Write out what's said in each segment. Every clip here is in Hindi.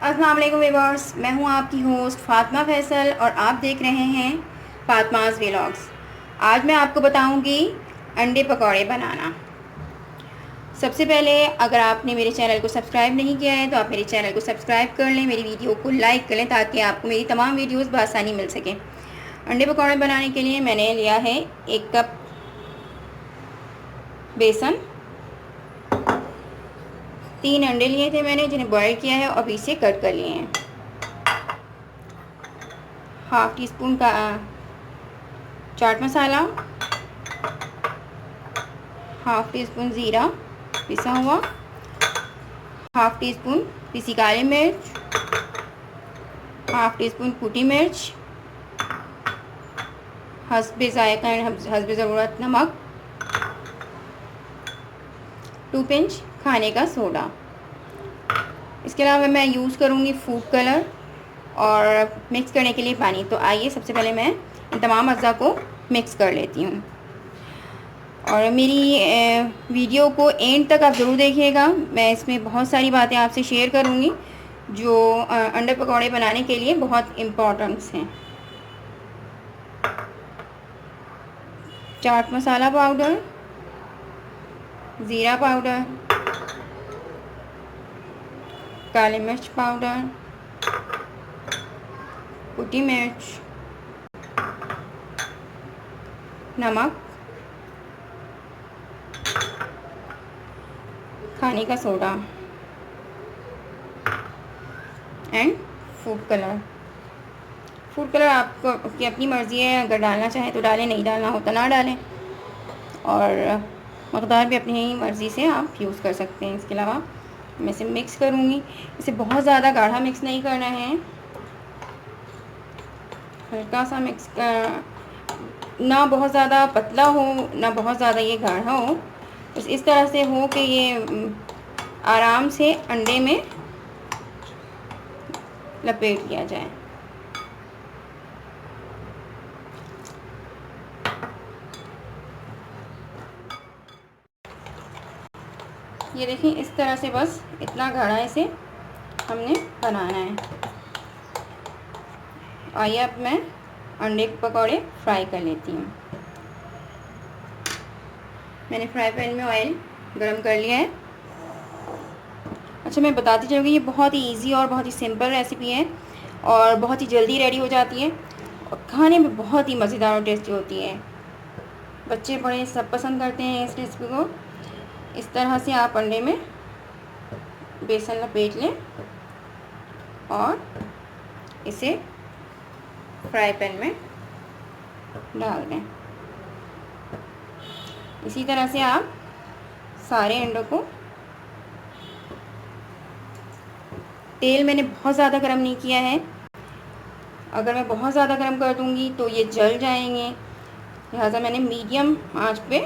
अस्सलाम वालेकुम व्यूअर्स, मैं हूं आपकी होस्ट फ़ातिमा फैसल और आप देख रहे हैं फ़ातिमाज़ व्लॉग्स। आज मैं आपको बताऊंगी अंडे पकौड़े बनाना। सबसे पहले अगर आपने मेरे चैनल को सब्सक्राइब नहीं किया है तो आप मेरे चैनल को सब्सक्राइब कर लें, मेरी वीडियो को लाइक कर लें ताकि आपको मेरी तमाम वीडियोज़ बआसानी मिल सकें। अंडे पकौड़े बनाने के लिए मैंने लिया है 1 कप बेसन, 3 अंडे लिए थे मैंने जिन्हें बॉयल किया है और पीस से कट कर लिए हैं। हाफ़ टी स्पून का chaat masala, half tea spoon ज़ीरा पिसा हुआ, हाफ़ टी स्पून पिसी काली मिर्च, हाफ़ टी स्पून कुटी मिर्च, हस्बे ज़ायक़ा हस्बे ज़रूरत नमक, 2 पिंच खाने का सोडा। इसके अलावा मैं यूज़ करूँगी फूड कलर और मिक्स करने के लिए पानी। तो आइए सबसे पहले मैं इन तमाम अज़्ज़ा को मिक्स कर लेती हूँ और मेरी वीडियो को एंड तक आप ज़रूर देखिएगा। मैं इसमें बहुत सारी बातें आपसे शेयर करूँगी जो अंडे पकौड़े बनाने के लिए बहुत इम्पोर्टेंट्स हैं। चाट मसाला पाउडर, ज़ीरा पाउडर, काली मिर्च पाउडर, कुटी मिर्च, नमक, खाने का soda and food colour. Food colour आपको की अपनी मर्ज़ी है, अगर डालना चाहें तो डालें, नहीं डालना हो तो ना डालें और मकदार भी अपनी ही मर्ज़ी से आप यूज़ कर सकते हैं। इसके अलावा मैं इसे मिक्स करूँगी। इसे बहुत ज़्यादा गाढ़ा मिक्स नहीं करना है, हल्का सा मिक्स ना बहुत ज़्यादा पतला हो ना बहुत ज़्यादा ये गाढ़ा हो, बस इस तरह से हो कि ये आराम से अंडे में लपेट लिया जाए। ये देखिए इस तरह से, बस इतना गाढ़ा इसे हमने बनाना है। आइए अब मैं अंडे के पकौड़े फ्राई कर लेती हूँ। मैंने फ्राई पैन में ऑयल गरम कर लिया है। अच्छा, मैं बताती चलूँगी ये बहुत ही इजी और बहुत ही सिंपल रेसिपी है और बहुत ही जल्दी रेडी हो जाती है और खाने में बहुत ही मज़ेदार और टेस्टी होती है। बच्चे बड़े सब पसंद करते हैं इस रेसिपी को। इस तरह से आप अंडे में बेसन लपेट लें और इसे फ्राई पैन में डाल दें। इसी तरह से आप सारे अंडों को, तेल मैंने बहुत ज़्यादा गर्म नहीं किया है, अगर मैं बहुत ज़्यादा गर्म कर दूंगी तो ये जल जाएंगे, लिहाजा मैंने मीडियम आंच पे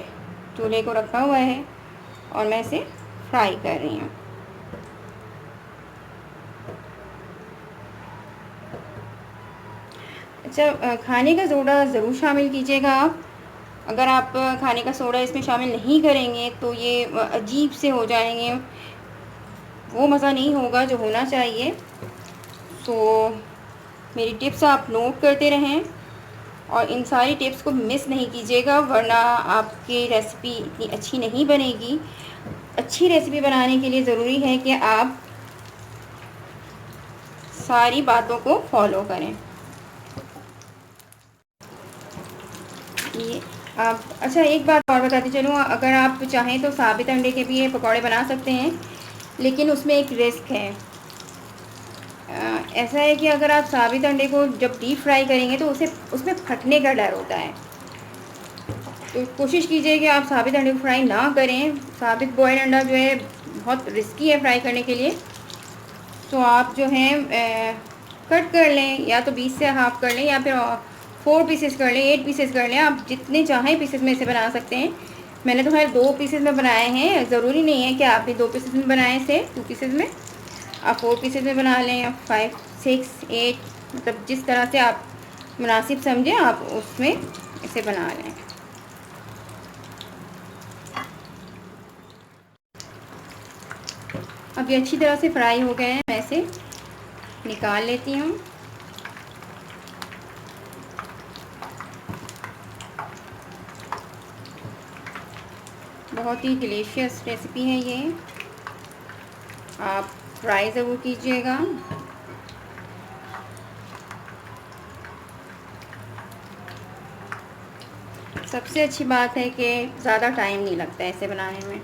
चूल्हे को रखा हुआ है और मैं इसे फ्राई कर रही हूँ। अच्छा, खाने का सोडा ज़रूर शामिल कीजिएगा आप। अगर आप खाने का सोडा इसमें शामिल नहीं करेंगे तो ये अजीब से हो जाएंगे, वो मज़ा नहीं होगा जो होना चाहिए। तो मेरी टिप्स आप नोट करते रहें और इन सारी टिप्स को मिस नहीं कीजिएगा, वरना आपकी रेसिपी इतनी अच्छी नहीं बनेगी। अच्छी रेसिपी बनाने के लिए ज़रूरी है कि आप सारी बातों को फॉलो करें। ये आप, अच्छा एक बात और बताती चलूँ, अगर आप चाहें तो साबित अंडे के भी ये पकौड़े बना सकते हैं, लेकिन उसमें एक रिस्क है। ऐसा है कि अगर आप साबित अंडे को जब डीप फ्राई करेंगे तो उसे उसमें फटने का डर होता है। तो कोशिश कीजिए कि आप साबित अंडे को फ्राई ना करें। साबित बॉयल अंडा जो है बहुत रिस्की है फ्राई करने के लिए। तो आप जो है कट कर लें, या तो 20 से हाफ़ कर लें या फिर 4 पीसेस कर लें, 8 पीसेस कर लें। आप जितने चाहें पीसेस में से बना सकते हैं। मैंने तो खैर 2 पीसेस में बनाए हैं, ज़रूरी नहीं है कि आप भी 2 पीसेस में बनाएं से 2 पीसेस में। आप 4 पीसेस में बना लें या 5, 6, 8, मतलब जिस तरह से आप मुनासिब समझें आप उसमें इसे बना लें। अब ये अच्छी तरह से फ्राई हो गए हैं। मैं इसे निकाल लेती हूँ। बहुत ही डिलीशियस रेसिपी है ये, आप ट्राई ज़रूर कीजिएगा। सबसे अच्छी बात है कि ज़्यादा टाइम नहीं लगता है इसे बनाने में।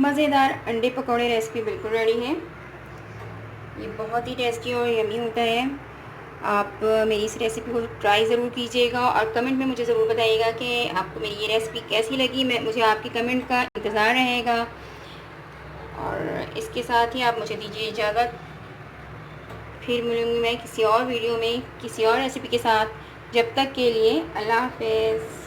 मज़ेदार अंडे पकौड़े रेसिपी बिल्कुल रेडी है। ये बहुत ही टेस्टी और यमी होता है। आप मेरी इस रेसिपी को ट्राई ज़रूर कीजिएगा और कमेंट में मुझे ज़रूर बताइएगा कि आपको मेरी ये रेसिपी कैसी लगी। मुझे आपके कमेंट का इंतज़ार रहेगा। और इसके साथ ही आप मुझे दीजिए इजाज़त। फिर मिलूँगी मैं किसी और वीडियो में किसी और रेसिपी के साथ। जब तक के लिए अल्लाह हाफ़िज़।